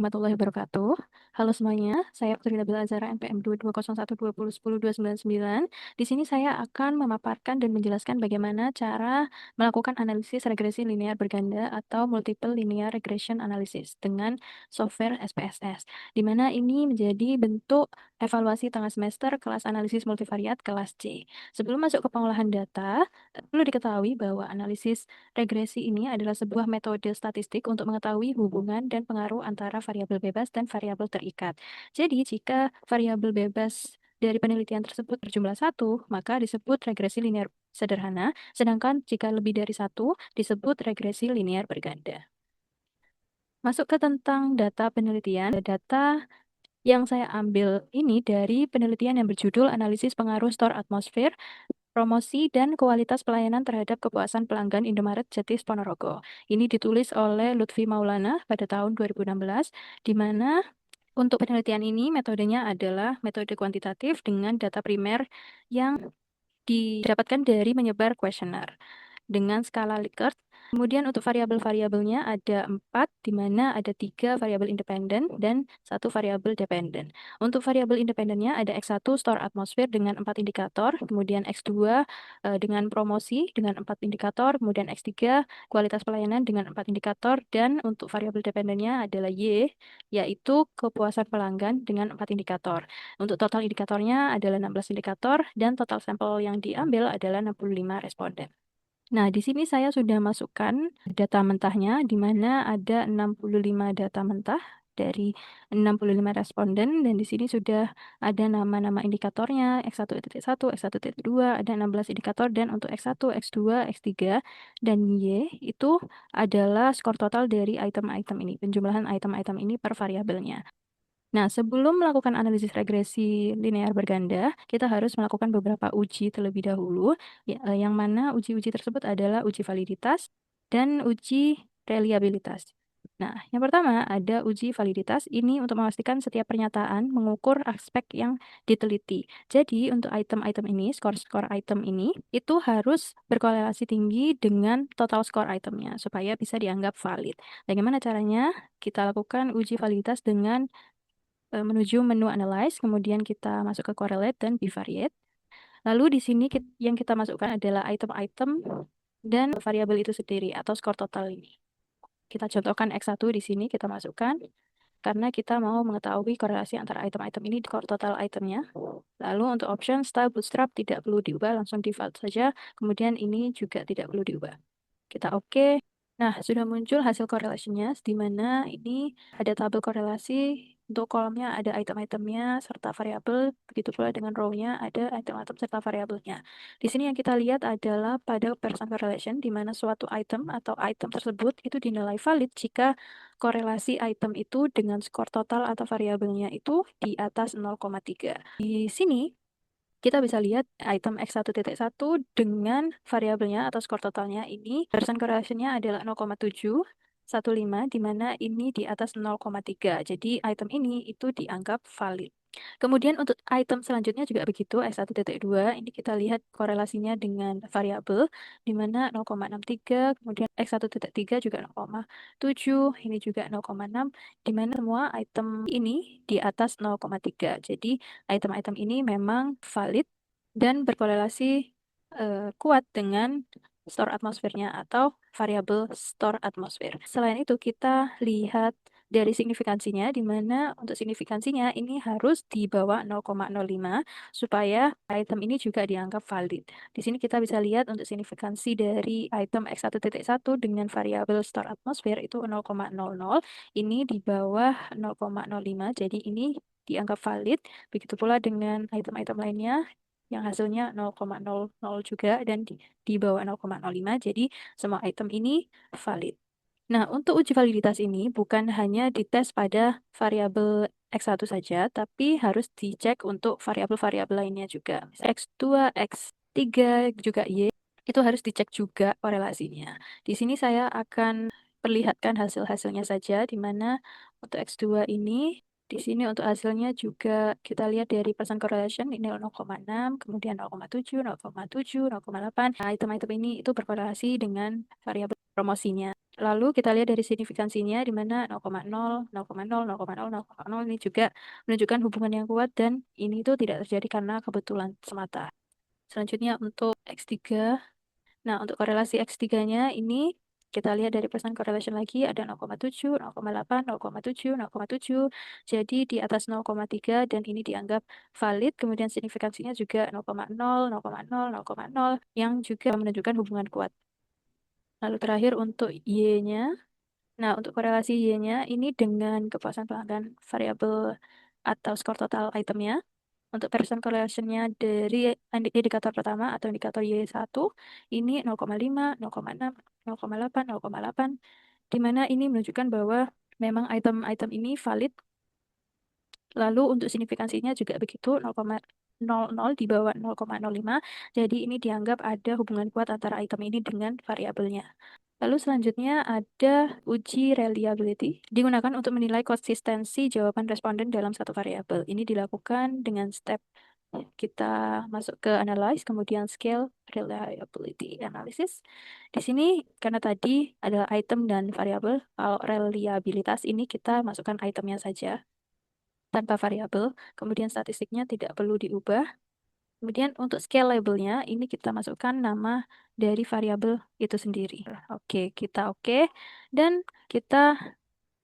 warahmatullahi wabarakatuh. Halo semuanya, saya Putri Nabila Azhara NPM 220121029. Di sini saya akan memaparkan dan menjelaskan bagaimana cara melakukan analisis regresi linear berganda atau multiple linear regression analysis dengan software SPSS, di mana ini menjadi bentuk evaluasi tengah semester kelas analisis multivariat kelas C. Sebelum masuk ke pengolahan data, perlu diketahui bahwa analisis regresi ini adalah sebuah metode statistik untuk mengetahui hubungan dan pengaruh antara variabel bebas dan variabel terikat. Jadi, jika variabel bebas dari penelitian tersebut berjumlah satu, maka disebut regresi linear sederhana, sedangkan jika lebih dari satu, disebut regresi linear berganda. Masuk ke tentang data penelitian, data yang saya ambil ini dari penelitian yang berjudul Analisis Pengaruh Store Atmosfer, Promosi dan Kualitas Pelayanan Terhadap Kepuasan Pelanggan Indomaret Jetis Ponorogo. Ini ditulis oleh Lutfi Maulana pada tahun 2016, di mana untuk penelitian ini metodenya adalah metode kuantitatif dengan data primer yang didapatkan dari menyebar kuesioner dengan skala Likert. Kemudian untuk variabel-variabelnya ada 4, di mana ada 3 variabel independen dan 1 variabel dependen. Untuk variabel independennya ada X1 store atmosfer dengan 4 indikator, kemudian X2 dengan promosi dengan 4 indikator, kemudian X3 kualitas pelayanan dengan 4 indikator, dan untuk variabel dependennya adalah Y, yaitu kepuasan pelanggan dengan 4 indikator. Untuk total indikatornya adalah 16 indikator, dan total sampel yang diambil adalah 65 responden. Nah, di sini saya sudah masukkan data mentahnya, di mana ada 65 data mentah dari 65 responden, dan di sini sudah ada nama-nama indikatornya, X1.1, X1.2, ada 16 indikator, dan untuk X1, X2, X3, dan Y itu adalah skor total dari item-item ini, penjumlahan item-item ini per variabelnya. Nah, sebelum melakukan analisis regresi linear berganda, kita harus melakukan beberapa uji terlebih dahulu, yang mana uji-uji tersebut adalah uji validitas dan uji reliabilitas. Nah, yang pertama ada uji validitas, ini untuk memastikan setiap pernyataan mengukur aspek yang diteliti. Jadi, untuk item-item ini, skor-skor item ini, itu harus berkorelasi tinggi dengan total skor itemnya, supaya bisa dianggap valid. Bagaimana caranya? Kita lakukan uji validitas dengan menuju menu analyze, kemudian kita masuk ke correlate dan bivariate. Lalu di sini yang kita masukkan adalah item-item dan variabel itu sendiri atau skor total ini. Kita contohkan X1 di sini kita masukkan karena kita mau mengetahui korelasi antara item-item ini di skor total itemnya. Lalu untuk option style bootstrap tidak perlu diubah, langsung default saja. Kemudian ini juga tidak perlu diubah. Kita oke. Nah, sudah muncul hasil correlation-nya, di mana ini ada tabel korelasi. Untuk kolomnya ada item-itemnya serta variabel, begitu pula dengan row-nya ada item-item serta variabelnya. Di sini yang kita lihat adalah pada Pearson correlation, di mana suatu item atau item tersebut itu dinilai valid jika korelasi item itu dengan skor total atau variabelnya itu di atas 0,3. Di sini kita bisa lihat item X1.1 dengan variabelnya atau skor totalnya ini, Pearson correlation-nya adalah 0,715, di mana ini di atas 0,3. Jadi item ini itu dianggap valid. Kemudian untuk item selanjutnya juga begitu, X1.2, ini kita lihat korelasinya dengan variabel, di mana 0,63, kemudian X1.3 juga 0,7, ini juga 0,6, di mana semua item ini di atas 0,3. Jadi item-item ini memang valid dan berkorelasi kuat dengan store atmosfernya atau variabel store atmosfer. Selain itu, kita lihat dari signifikansinya, di mana untuk signifikansinya ini harus di bawah 0,05 supaya item ini juga dianggap valid. Di sini kita bisa lihat untuk signifikansi dari item X1.1 dengan variabel store atmosfer itu 0,00, ini di bawah 0,05, jadi ini dianggap valid. Begitu pula dengan item-item lainnya yang hasilnya 0,00 juga dan di bawah 0,05, jadi semua item ini valid. Nah, untuk uji validitas ini bukan hanya dites pada variabel X1 saja, tapi harus dicek untuk variabel-variabel lainnya juga. X2, X3, juga Y, itu harus dicek juga korelasinya. Di sini saya akan perlihatkan hasil-hasilnya saja, di mana untuk X2 ini Di sini untuk hasilnya juga kita lihat dari percent correlation ini 0,6, kemudian 0,7, 0,7, 0,8. Nah, item-item ini itu berkorelasi dengan variabel promosinya. Lalu kita lihat dari signifikansinya di mana 0,0, 0,0, 0,0, 0,0 ini juga menunjukkan hubungan yang kuat dan ini itu tidak terjadi karena kebetulan semata. Selanjutnya untuk X3. Nah, untuk korelasi X3-nya ini kita lihat dari percent correlation lagi ada 0,7, 0,8, 0,7, 0,7. Jadi di atas 0,3 dan ini dianggap valid. Kemudian signifikansinya juga 0,0, 0,0, 0,0 yang juga menunjukkan hubungan kuat. Lalu terakhir untuk Y-nya. Nah, untuk korelasi Y-nya ini dengan kepuasan pelanggan variabel atau skor total itemnya. Untuk percent correlation-nya dari indikator pertama atau indikator Y1 ini 0,5, 0,6, 0,8, 0,8 di mana ini menunjukkan bahwa memang item-item ini valid. Lalu untuk signifikansinya juga begitu 0,00 di bawah 0,05. Jadi ini dianggap ada hubungan kuat antara item ini dengan variabelnya. Lalu selanjutnya ada uji reliability, digunakan untuk menilai konsistensi jawaban responden dalam satu variabel. Ini dilakukan dengan step kita masuk ke analyze, kemudian scale reliability analysis. Di sini karena tadi adalah item dan variabel, kalau reliabilitas ini kita masukkan itemnya saja tanpa variabel, kemudian statistiknya tidak perlu diubah. Kemudian untuk scale labelnya ini kita masukkan nama dari variabel itu sendiri. Oke, kita oke. Dan kita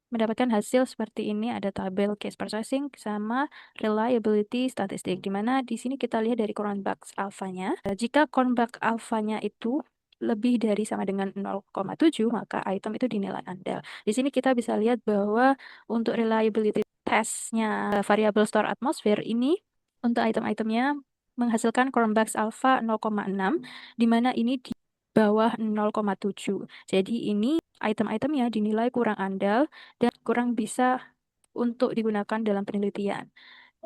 mendapatkan hasil seperti ini, ada tabel case processing sama reliability statistik, di mana di sini kita lihat dari Cronbach's alpha-nya. Jika Cronbach alpha-nya itu lebih dari sama dengan 0,7, maka item itu dinilai andal. Di sini kita bisa lihat bahwa untuk reliability testnya variabel store atmosphere ini untuk item-itemnya menghasilkan Cronbach's alpha 0,6, di mana ini di bawah 0,7. Jadi ini item-itemnya dinilai kurang andal dan kurang bisa untuk digunakan dalam penelitian.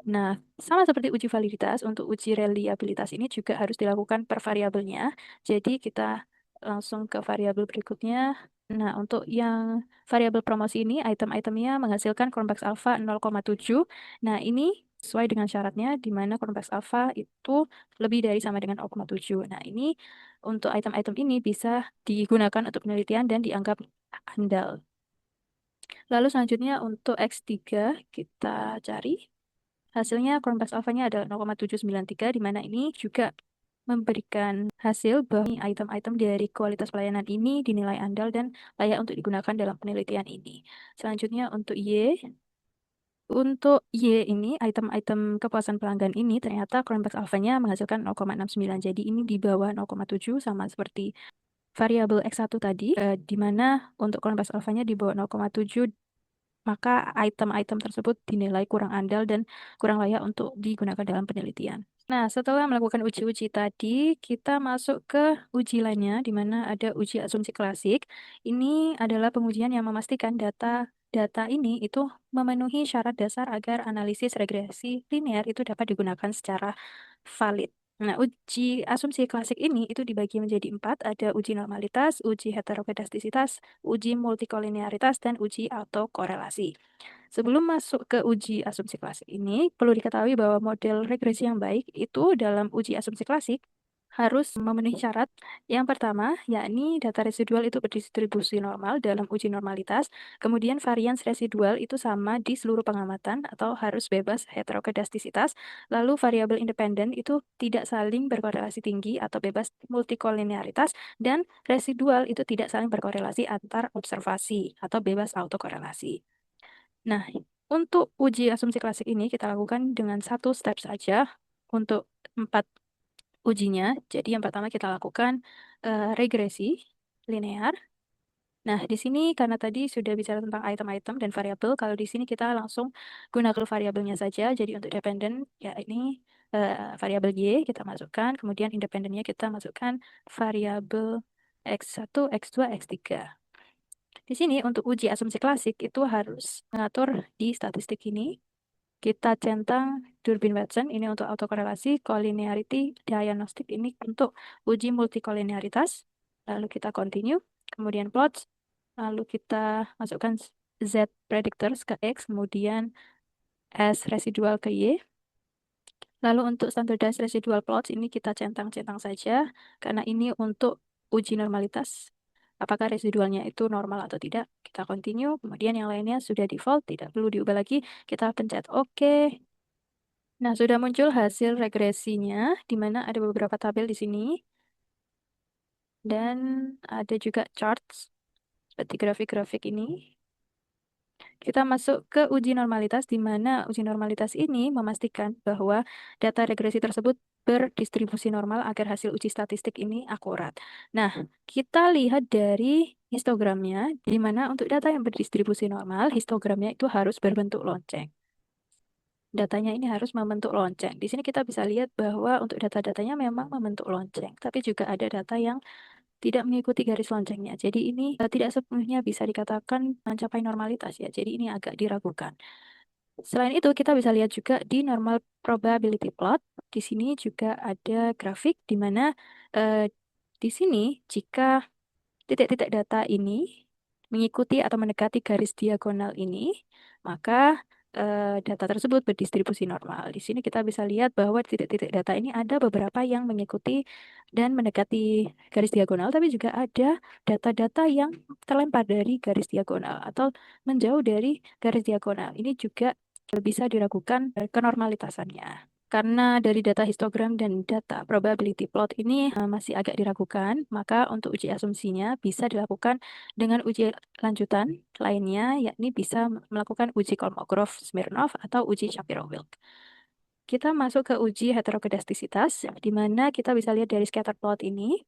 Nah, sama seperti uji validitas, untuk uji reliabilitas ini juga harus dilakukan per variabelnya. Jadi kita langsung ke variabel berikutnya. Nah, untuk yang variabel promosi ini, item-itemnya menghasilkan Cronbach's alpha 0,7. Nah, ini sesuai dengan syaratnya, di mana Cronbach's alpha itu lebih dari sama dengan 0,7. Nah, ini untuk item-item ini bisa digunakan untuk penelitian dan dianggap andal. Lalu selanjutnya untuk X3 kita cari. Hasilnya Cronbach's alpha-nya ada 0,793, di mana ini juga memberikan hasil bahwa item-item dari kualitas pelayanan ini dinilai andal dan layak untuk digunakan dalam penelitian ini. Selanjutnya untuk Y. Untuk Y ini, item-item kepuasan pelanggan ini ternyata Cronbach's alpha-nya menghasilkan 0,69. Jadi ini di bawah 0,7 sama seperti variabel X1 tadi, di mana untuk Cronbach's alpha-nya di bawah 0,7, maka item-item tersebut dinilai kurang andal dan kurang layak untuk digunakan dalam penelitian. Nah, setelah melakukan uji-uji tadi, kita masuk ke uji lainnya, di mana ada uji asumsi klasik. Ini adalah pengujian yang memastikan data ini itu memenuhi syarat dasar agar analisis regresi linear itu dapat digunakan secara valid. Nah, uji asumsi klasik ini itu dibagi menjadi 4, ada uji normalitas, uji heterokedastisitas, uji multikolinearitas, dan uji autokorelasi. Sebelum masuk ke uji asumsi klasik ini, perlu diketahui bahwa model regresi yang baik itu dalam uji asumsi klasik harus memenuhi syarat. Yang pertama, yakni data residual itu berdistribusi normal dalam uji normalitas. Kemudian varians residual itu sama di seluruh pengamatan atau harus bebas heterokedastisitas. Lalu variabel independen itu tidak saling berkorelasi tinggi atau bebas multikolinearitas. Dan residual itu tidak saling berkorelasi antar observasi atau bebas autokorelasi. Nah, untuk uji asumsi klasik ini kita lakukan dengan satu step saja untuk 4 ujinya. Jadi yang pertama kita lakukan regresi linear. Nah, di sini karena tadi sudah bicara tentang item-item dan variabel, kalau di sini kita langsung gunakan variabelnya saja. Jadi untuk dependen, ya ini variabel Y kita masukkan, kemudian independennya kita masukkan variabel X1, X2, X3. Di sini untuk uji asumsi klasik itu harus mengatur di statistik ini. Kita centang Durbin Watson ini untuk autokorelasi, collinearity, diagnostik ini untuk uji multikolinearitas. Lalu kita continue, kemudian plots, lalu kita masukkan Z predictors ke X, kemudian S residual ke Y. Lalu untuk standardized residual plots ini kita centang-centang saja, karena ini untuk uji normalitas. Apakah residualnya itu normal atau tidak? Kita continue, kemudian yang lainnya sudah default, tidak perlu diubah lagi. Kita pencet OK. Nah, sudah muncul hasil regresinya, di mana ada beberapa tabel di sini. Dan ada juga charts, seperti grafik-grafik ini. Kita masuk ke uji normalitas, di mana uji normalitas ini memastikan bahwa data regresi tersebut berdistribusi normal agar hasil uji statistik ini akurat. Nah, kita lihat dari histogramnya, di mana untuk data yang berdistribusi normal, histogramnya itu harus berbentuk lonceng. Datanya ini harus membentuk lonceng. Di sini kita bisa lihat bahwa untuk data-datanya memang membentuk lonceng, tapi juga ada data yang tidak mengikuti garis loncengnya. Jadi ini tidak sepenuhnya bisa dikatakan mencapai normalitas ya. Jadi ini agak diragukan. Selain itu, kita bisa lihat juga di normal probability plot. Di sini juga ada grafik di mana di sini jika titik-titik data ini mengikuti atau mendekati garis diagonal ini, maka data tersebut berdistribusi normal. Di sini kita bisa lihat bahwa titik-titik data ini ada beberapa yang mengikuti dan mendekati garis diagonal, tapi juga ada data-data yang terlempar dari garis diagonal atau menjauh dari garis diagonal. Ini juga bisa diragukan kenormalitasannya. Karena dari data histogram dan data probability plot ini masih agak diragukan, maka untuk uji asumsinya bisa dilakukan dengan uji lanjutan lainnya, yakni bisa melakukan uji Kolmogorov-Smirnov atau uji Shapiro-Wilk. Kita masuk ke uji heterokedastisitas, di mana kita bisa lihat dari scatter plot ini.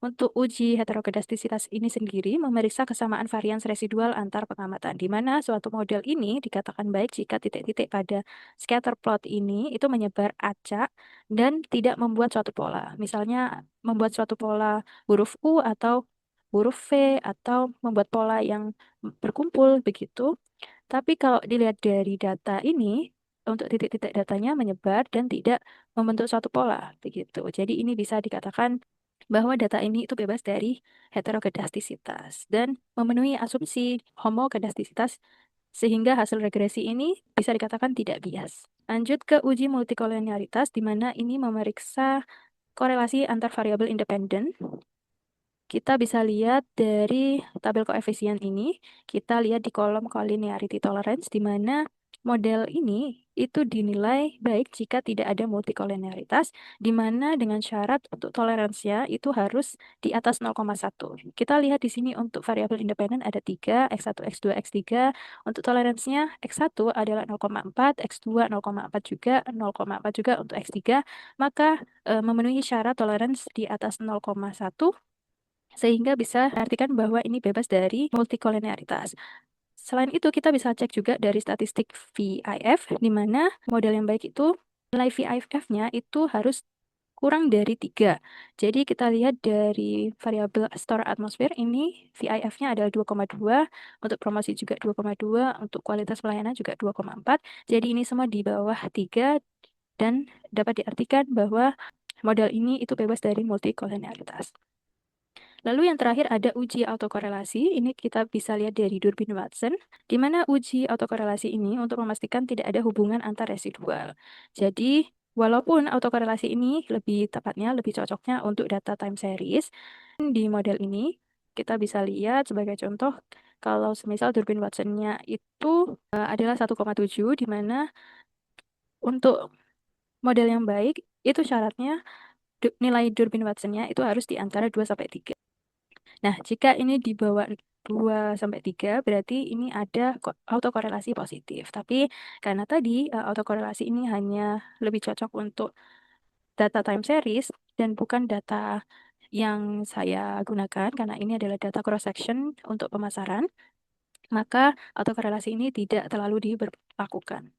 Untuk uji heterokedastisitas ini sendiri memeriksa kesamaan varians residual antar pengamatan, di mana suatu model ini dikatakan baik jika titik-titik pada scatter plot ini itu menyebar acak dan tidak membuat suatu pola. Misalnya membuat suatu pola huruf U atau huruf V atau membuat pola yang berkumpul begitu. Tapi kalau dilihat dari data ini, untuk titik-titik datanya menyebar dan tidak membentuk suatu pola begitu. Jadi ini bisa dikatakan bahwa data ini itu bebas dari heterokedastisitas dan memenuhi asumsi homokedastisitas sehingga hasil regresi ini bisa dikatakan tidak bias. Lanjut ke uji multikolonialitas di mana ini memeriksa korelasi antar variabel independen. Kita bisa lihat dari tabel koefisien ini, kita lihat di kolom collinearity tolerance di mana model ini itu dinilai baik jika tidak ada multikolonialitas, di mana dengan syarat untuk toleransinya itu harus di atas 0,1. Kita lihat di sini untuk variabel independen ada 3, X1, X2, X3. Untuk toleransinya X1 adalah 0,4, X2 0,4 juga, 0,4 juga untuk X3, maka memenuhi syarat toleransi di atas 0,1 sehingga bisa artikan bahwa ini bebas dari multikolonialitas. Selain itu, kita bisa cek juga dari statistik VIF, di mana model yang baik itu nilai VIF-nya itu harus kurang dari 3. Jadi kita lihat dari variabel store atmosphere ini VIF-nya adalah 2,2, untuk promosi juga 2,2, untuk kualitas pelayanan juga 2,4. Jadi ini semua di bawah 3 dan dapat diartikan bahwa model ini itu bebas dari multikolonialitas. Lalu yang terakhir ada uji autokorelasi. Ini kita bisa lihat dari Durbin-Watson, di mana uji autokorelasi ini untuk memastikan tidak ada hubungan antar residual. Jadi, walaupun autokorelasi ini lebih tepatnya, lebih cocoknya untuk data time series, di model ini kita bisa lihat sebagai contoh, kalau semisal Durbin-Watson-nya itu adalah 1,7, di mana untuk model yang baik, itu syaratnya nilai Durbin-Watson-nya itu harus di antara 2 sampai 3. Nah, jika ini di bawah 2 sampai 3, berarti ini ada autokorelasi positif. Tapi karena tadi autokorelasi ini hanya lebih cocok untuk data time series dan bukan data yang saya gunakan, karena ini adalah data cross-section untuk pemasaran, maka autokorelasi ini tidak terlalu diberlakukan.